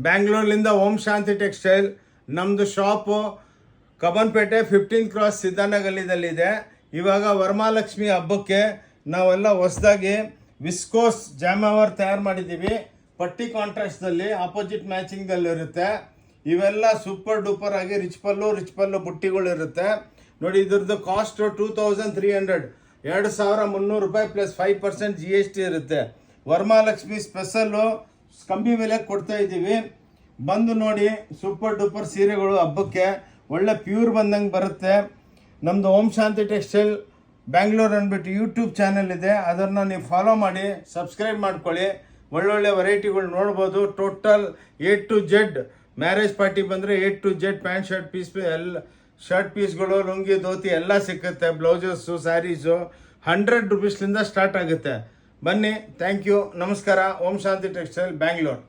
ಬ್ಯಾಂಗ್ಳೂರ್ಲಿಂದ ಓಂ Shanti textile. ನಮ್ಮದು shop Cubbonpet 15 cross ಸಿದ್ದಾನಗಲ್ಲಿದೆ. ಇವಾಗ ವರಮಹಾಲಕ್ಷ್ಮಿ ಹಬ್ಬಕ್ಕೆ ನಾವೆಲ್ಲ ಹೊಸದಾಗಿ ವಿಸ್ಕೋಸ್ ಜಾಮವರ್ ತಯಾರು ಮಾಡಿದ್ದೀವಿ. ಪಟ್ಟಿ ಕಾಂಟ್ರಾಸ್ಟಲ್ಲಿ ಆಪೋಸಿಟ್ ಮ್ಯಾಚಿಂಗಲ್ಲಿರುತ್ತೆ. ಇವೆಲ್ಲ ಸೂಪರ್ ಡೂಪರ್ ಆಗಿ ರಿಚ್ ಪಲ್ಲು ಬುಟ್ಟಿಗಳಿರುತ್ತೆ ನೋಡಿ. ಇದ್ರದ್ದು ಕಾಸ್ಟ್ 2300, 2300 ರೂಪಾಯಿ ಪ್ಲಸ್ 5% GST ಇರುತ್ತೆ. ವರಮಹಾಲಕ್ಷ್ಮಿ ಸ್ಪೆಷಲ್ಲು ಕಮ್ಮಿ ಬೆಲೆಗೆ ಕೊಡ್ತಾ ಇದ್ದೀವಿ. ಬಂದು ನೋಡಿ, ಸೂಪರ್ ಡೂಪರ್ ಸೀರೆಗಳು ಹಬ್ಬಕ್ಕೆ ಒಳ್ಳೆ ಪ್ಯೂರ್ ಬಂದಂಗೆ ಬರುತ್ತೆ. ನಮ್ಮದು ಓಂ ಶಾಂತಿ ಟೆಕ್ಸ್ಟೈಲ್ ಬ್ಯಾಂಗ್ಳೂರ್ ಅಂದ್ಬಿಟ್ಟು ಯೂಟ್ಯೂಬ್ ಚಾನೆಲ್ ಇದೆ, ಅದನ್ನು ನೀವು ಫಾಲೋ ಮಾಡಿ ಸಬ್ಸ್ಕ್ರೈಬ್ ಮಾಡ್ಕೊಳ್ಳಿ. ಒಳ್ಳೊಳ್ಳೆ ವೆರೈಟಿಗಳು ನೋಡ್ಬೋದು. Total A to Z marriage party ಬಂದರೆ A to Z pant shirt piece ಎಲ್ಲ ಶರ್ಟ್ ಪೀಸ್ಗಳು, ಲುಂಗಿ, ಧೋತಿ ಎಲ್ಲ ಸಿಕ್ಕುತ್ತೆ. ಬ್ಲೌಸಸ್ಸು, ಸ್ಯಾರೀಸು 100 ರೂಪೀಸ್ಲಿಂದ ಸ್ಟಾರ್ಟ್ ಆಗುತ್ತೆ. ಬನ್ನಿ. Thank you. ನಮಸ್ಕಾರ. ಓಂ ಶಾಂತಿ ಟೆಕ್ಸ್ಟೈಲ್ ಬ್ಯಾಂಗ್ಳೂರ್.